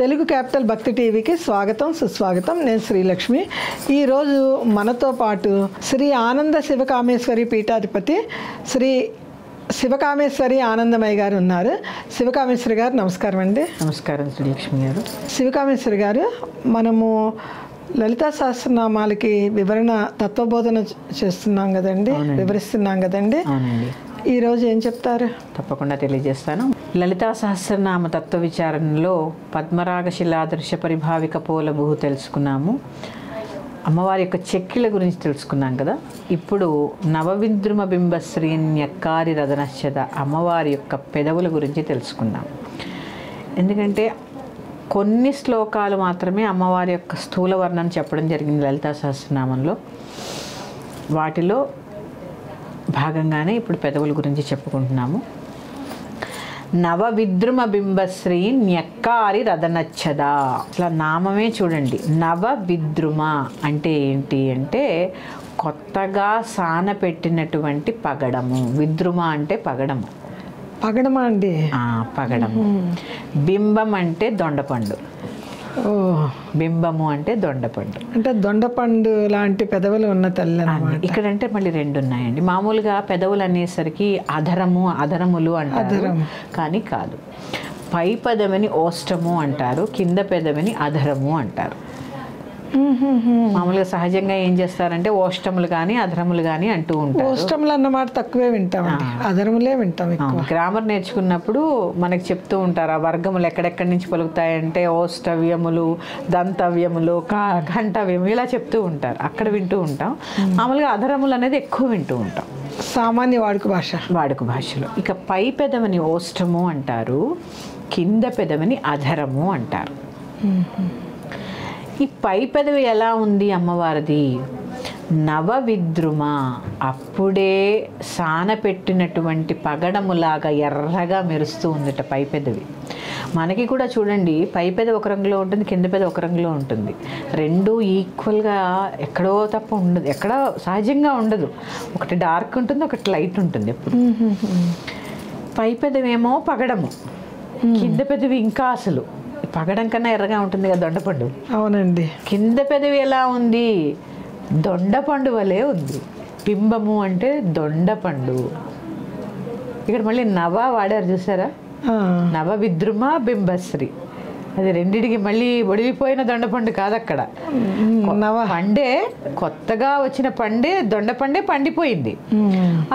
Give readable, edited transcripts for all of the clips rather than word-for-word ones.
Telugu capital భక్తి టీవీకి స్వాగతం సుస్వాగతం. నేను శ్రీలక్ష్మి. ఈరోజు మనతో పాటు శ్రీ ఆనంద శివకామేశ్వరి పీఠాధిపతి శ్రీ శివకామేశ్వరి ఆనందమయ్య గారు ఉన్నారు. శివకామేశ్వరి గారు నమస్కారం అండి. నమస్కారం శ్రీలక్ష్మి గారు. శివకామేశ్వరి గారు, మనము లలితా సహస్రనామాలకి వివరణ తత్వబోధన చేస్తున్నాం కదండి, వివరిస్తున్నాం కదండి. అవునండి. ఈరోజు ఏం చెప్తారు? తప్పకుండా తెలియజేస్తాను. లలితా సహస్రనామ తత్వ విచారణలో పద్మరాగ శిలాదృశ్య పరిభావిక పోలభూ తెలుసుకున్నాము. అమ్మవారి యొక్క చెక్కిళ్ళ గురించి తెలుసుకున్నాం కదా. ఇప్పుడు నవవిద్రుమ బింబశ్రీ న్యక్కారి రదనశ్చద అమ్మవారి యొక్క పెదవుల గురించి తెలుసుకున్నాం. ఎందుకంటే కొన్ని శ్లోకాలు మాత్రమే అమ్మవారి యొక్క స్థూల వర్ణన చెప్పడం జరిగింది లలితా సహస్రనామంలో. వాటిలో భాగంగానే ఇప్పుడు పెదవుల గురించి చెప్పుకుంటున్నాము. నవవిద్రుమ బింబశ్రీ న్యక్కారి రదనచ్చద. అసలు నామమే చూడండి, నవవిద్రుమ అంటే ఏంటి అంటే కొత్తగా సాన పెట్టినటువంటి పగడము. విద్రుమ అంటే పగడము. పగడమా అండి? పగడము. బింబం అంటే దొండపండు. బింబము అంటే దొండపండు. అంటే దొండపండు లాంటి పెదవులు ఉన్న తల్లి అన్నమాట. ఇక్కడంటే మళ్ళీ రెండు ఉన్నాయండి. మామూలుగా పెదవులు అనేసరికి అధరములు అంటారు, కానీ కాదు. పై పెదవిని ఓష్టము అంటారు, కింద పెదవిని అధరము అంటారు. మామూలుగా సహజంగా ఏం చేస్తారంటే ఓష్టములు కానీ అధరములు కానీ అంటూ ఉంటారు. ఓష్టములు అన్నమాట తక్కువే వింటాం, అధరములే వింటాం. గ్రామర్ నేర్చుకున్నప్పుడు మనకి చెప్తూ ఉంటారు ఆ వర్గములు ఎక్కడెక్కడి నుంచి పలుకుతాయంటే ఓష్టవ్యములు, దంతవ్యములు, ఘంటవ్యములు ఇలా చెప్తూ ఉంటారు. అక్కడ వింటూ ఉంటాం. మామూలుగా అధరములు అనేది ఎక్కువ వింటూ ఉంటాం, సామాన్య వాడుక భాషలో. ఇక పై పెదవిని ఓష్టము అంటారు, కింద పెదవిని అధరము అంటారు. ఈ పై పెదవి ఎలా ఉంది అమ్మవారిది? నవవిద్రుమ, అప్పుడే సాన పెట్టినటువంటి పగడములాగా ఎర్రగా మెరుస్తూ ఉందట పై పెదవి. మనకి కూడా చూడండి, పై పెదవి ఒక రంగులో ఉంటుంది, కింద పెదవి ఒక రంగులో ఉంటుంది. రెండు ఈక్వల్గా ఎక్కడో తప్ప ఉండదు, ఎక్కడ సహజంగా ఉండదు. ఒకటి డార్క్ ఉంటుంది, ఒకటి లైట్ ఉంటుంది ఎప్పుడు. పై పెదవి ఏమో పగడము, కింద పెదవి ఇంకా అసలు పగడం కన్నా ఎర్రగా ఉంటుంది కదా దొండపండు. అవునండి. కింద పెదవి ఎలా ఉంది? దొండపండు వలె ఉంది. బింబము అంటే దొండపండు. ఇక్కడ మళ్ళీ నవ వాడారు చూసారా, నవ విద్రుమ బింబశ్రీ. అది రెండిటికి మళ్ళీ ఒడిగిపోయిన దొండపండు కాదు అక్కడ. పండే కొత్తగా వచ్చిన పండే దొండపండే పండిపోయింది.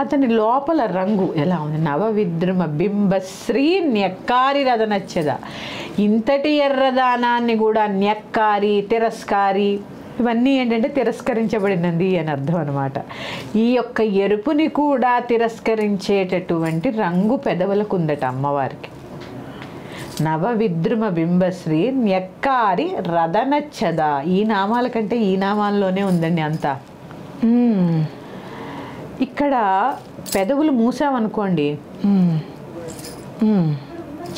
అతని లోపల రంగు ఎలా ఉంది? నవవిద్రుమ బింబశ్రీ న్యక్కారి రదనచ్చద. ఇంతటి ఎర్రదానాన్ని కూడా న్యక్కారి, తిరస్కారి, ఇవన్నీ ఏంటంటే తిరస్కరించబడినది అని అర్థం అనమాట. ఈ యొక్క ఎరుపుని కూడా తిరస్కరించేటటువంటి రంగు పెదవులకు ఉందట అమ్మవారికి. నవవిద్రుమ బింబశ్రీ న్యక్కారి రదనచ్చద. ఈ నామాల కంటే ఈ నామాల్లోనే ఉందండి అంతా. ఇక్కడ పెదవులు మూసామనుకోండి,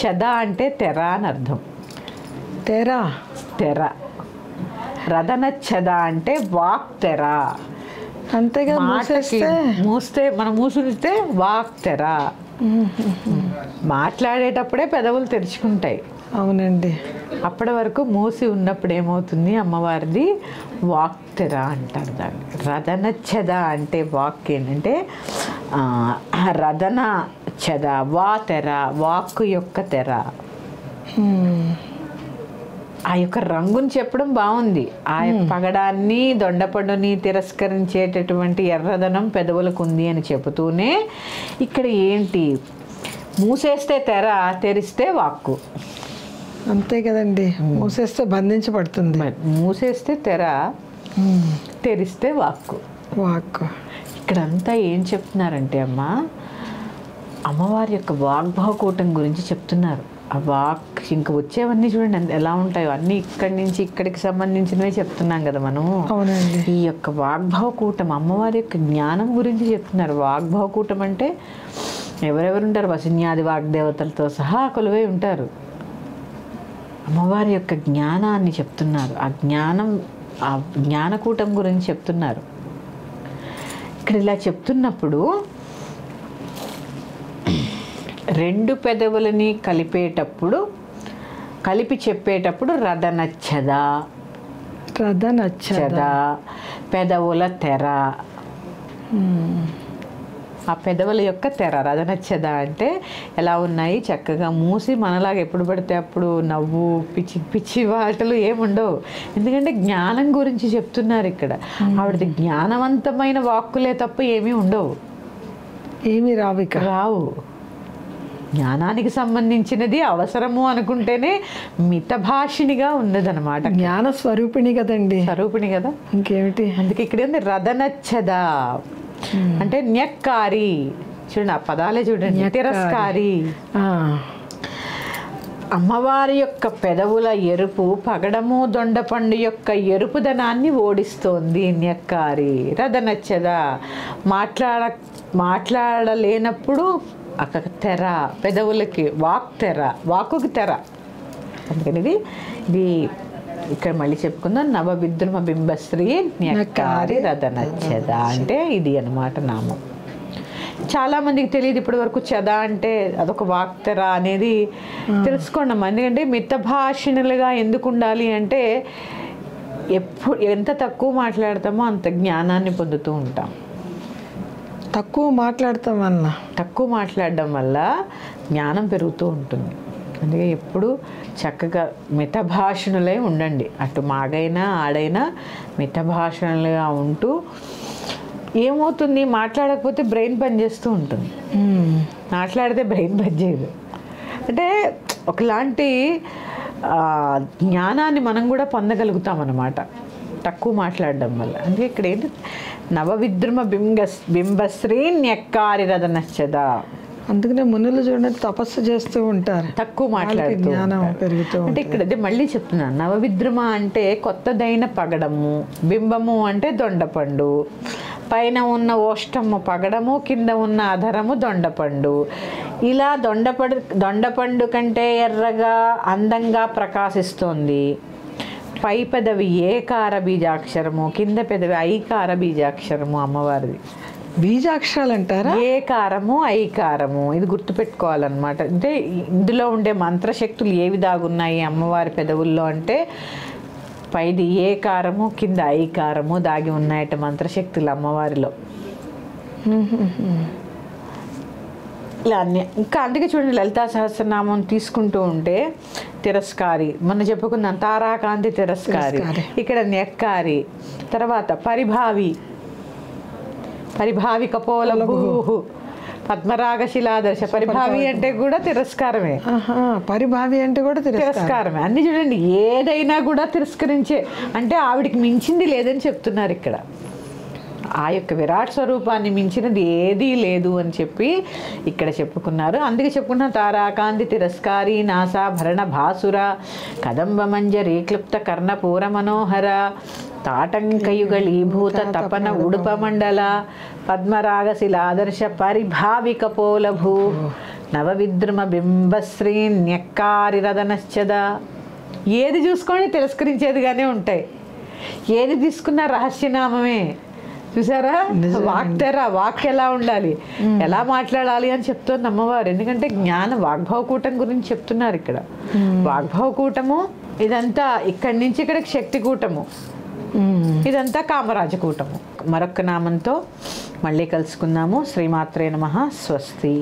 చద అంటే తెర అని అర్థం. తెర. రదనచ్చద అంటే వాక్ తెర. అంతేగా, మూస్తే మనం మూసితే వాక్ తెర. మాట్లాడేటప్పుడే పెదవులు తెరుచుకుంటాయి. అవునండి. అప్పటి వరకు మూసి ఉన్నప్పుడు ఏమవుతుంది? అమ్మవారిది వాక్ తెర అంటారు దాన్ని. రదనచ్చద అంటే వాక్ ఏంటంటే రదన చద, వా తెర, వాక్కు యొక్క తెర. ఆ యొక్క రంగుని చెప్పడం బాగుంది. ఆ యొక్క పగడాన్ని, దొండపండుని తిరస్కరించేటటువంటి ఎర్రదనం పెదవులకు ఉంది అని చెబుతూనే ఇక్కడ ఏంటి? మూసేస్తే తెర, తెరిస్తే వాక్కు. అంతే కదండి. మూసేస్తే బంధించబడుతుంది, మూసేస్తే తెర, తెరిస్తే వాక్కు. ఇక్కడంతా ఏం చెప్తున్నారంటే అమ్మవారి యొక్క వాగ్భవకూటం గురించి చెప్తున్నారు. ఆ వాక్ ఇంకా వచ్చేవన్నీ చూడండి ఎలా ఉంటాయో, అన్నీ ఇక్కడి నుంచి ఇక్కడికి సంబంధించినవే చెప్తున్నాం కదా మనం. ఈ యొక్క వాగ్భవకూటం అమ్మవారి యొక్క జ్ఞానం గురించి చెప్తున్నారు. వాగ్భవకూటం అంటే ఎవరెవరు ఉంటారు? వసిన్యాది వాగ్దేవతలతో సహా కొలువై ఉంటారు. అమ్మవారి యొక్క జ్ఞానాన్ని చెప్తున్నారు. ఆ జ్ఞానకూటం గురించి చెప్తున్నారు. ఇక్కడ ఇలా చెప్తున్నప్పుడు రెండు పెదవులని కలిపేటప్పుడు కలిపి చెప్పేటప్పుడు రదనచ్చద, పెదవుల తెర, ఆ పెదవుల యొక్క తెర రదనచ్చద అంటే ఎలా ఉన్నాయి, చక్కగా మూసి మనలాగా ఎప్పుడు పడితే అప్పుడు నవ్వు పిచ్చి పిచ్చి వాటలు ఏముండవు. ఎందుకంటే జ్ఞానం గురించి చెప్తున్నారు ఇక్కడ. ఆవిడది జ్ఞానవంతమైన వాక్కులే తప్ప ఏమీ ఉండవు, ఏమీ రావు. జ్ఞానానికి సంబంధించినది అవసరము అనుకుంటేనే మితభాషిణిగా ఉన్నదనమాట. జ్ఞాన స్వరూపిణి కదండి, స్వరూపిణి కదా, ఇంకేమిటి. అందుకే ఇక్కడ ఉంది రదనచ్చద అంటే న్యక్కారి. చూడండి ఆ పదాలే చూడండి, తిరస్కారి. అమ్మవారి యొక్క పెదవుల ఎరుపు పగడము దొండపండు యొక్క ఎరుపుదనాన్ని ఓడిస్తోంది. న్యక్కారి రదనచ్చద, మాట్లాడలేనప్పుడు అక్కడ తెర, పెదవులకి వాక్కుకి తెర. అందుకని ఇది ఇక్కడ మళ్ళీ చెప్పుకుందాం. నవవిద్రుమ బింబశ్రీ న్యక్కారి రదనచ్చద అంటే ఇది అనమాట నామం. చాలామందికి తెలియదు ఇప్పటి వరకు. చెద అంటే అదొక వాక్తెర అనేది తెలుసుకోండి. ఎందుకంటే మితభాషిణులుగా ఎందుకు ఉండాలి అంటే ఎంత తక్కువ మాట్లాడతామో అంత జ్ఞానాన్ని పొందుతూ ఉంటాం. తక్కువ మాట్లాడడం వల్ల జ్ఞానం పెరుగుతూ ఉంటుంది. అందుకే ఎప్పుడు చక్కగా మితభాషణులై ఉండండి. అటు మాగైనా ఆడైనా మితభాషణులుగా ఉంటూ ఏమవుతుంది, మాట్లాడకపోతే బ్రెయిన్ పనిచేస్తూ ఉంటుంది, మాట్లాడితే బ్రెయిన్ పనిచేయదు. అంటే ఒకలాంటి జ్ఞానాన్ని మనం కూడా పొందగలుగుతాం అన్నమాట తక్కువ మాట్లాడడం వల్ల. అందుకే ఇక్కడ ఏంటి, నవవిద్రుమ బింబశ్రీ న్యక్కారి రదనచ్చద. అందుకనే మునులు చూడండి తపస్సు చేస్తూ ఉంటారు, తక్కువ మాట్లాడుతూ జ్ఞానం పెరుగుతూ. అంటే ఇక్కడ మళ్ళీ చెప్తున్నాను, నవవిద్రుమ అంటే కొత్తదైన పగడము, బింబము అంటే దొండపండు, పైన ఉన్న ఓష్టము పగడము, కింద ఉన్న అధరము దొండపండు. ఇలా దొండపండు కంటే ఎర్రగా అందంగా ప్రకాశిస్తోంది. పై పెదవి ఏకార బీజాక్షరము, కింద పెదవి ఐకార బీజాక్షరము అమ్మవారిది. బీజాక్షరాలు అంటారా? ఏకారము ఐకారము, ఇది గుర్తుపెట్టుకోవాలన్నమాట. అంటే ఇందులో ఉండే మంత్రశక్తులు ఏవి దాగున్నాయి అమ్మవారి పెదవుల్లో అంటే పైది ఏకారము, కింద ఐకారము దాగి ఉన్నాయట మంత్రశక్తులు అమ్మవారిలో. ఇలా అన్నీ ఇంకా. అందుకే చూడండి లలితా సహస్రనామం తీసుకుంటూ ఉంటే తిరస్కారి, మొన్న చెప్పుకున్నాం తారాకాంతి తిరస్కారి, ఇక్కడ న్యక్కారి, తర్వాత పరిభావి కపోల భూహు, పద్మరాగ శిలాదర్శ. పరిభావి అంటే కూడా తిరస్కారమే, పరిభావి అంటే కూడా తిరస్కారమే. అన్ని చూడండి ఏదైనా కూడా తిరస్కరించే, అంటే ఆవిడికి మించింది లేదని చెప్తున్నారు ఇక్కడ. ఆ యొక్క విరాట్ స్వరూపాన్ని మించినది ఏదీ లేదు అని చెప్పి ఇక్కడ చెప్పుకున్నారు. అందుకే చెప్పుకున్న తారాకాంతి తిరస్కారి నాసాభరణ భాసుర కదంబ మంజరి క్లుప్త కర్ణపూర మనోహర తాటంకయుగళీభూత తపన ఉడుప మండల పద్మరాగశిలాదర్శ పరిభావి కపోల భూ నవవిద్రుమ బింబశ్రీ న్యక్కారి రదనశ్చద. ఏది చూసుకొని తిరస్కరించేదిగానే ఉంటాయి, ఏది తీసుకున్న రహస్యనామమే. చూసారా, వాక్తెర, వాక్ ఎలా ఉండాలి, ఎలా మాట్లాడాలి అని చెప్తోంది అమ్మవారు. ఎందుకంటే వాగ్భవకూటం గురించి చెప్తున్నారు ఇక్కడ. వాగ్భవకూటము ఇదంతా ఇక్కడి నుంచి ఇక్కడికి శక్తికూటము, ఇదంతా కామరాజకూటము. మరొక నామంతో మళ్ళీ కలుసుకుందాము. శ్రీమాత్రే నమః. స్వస్తి.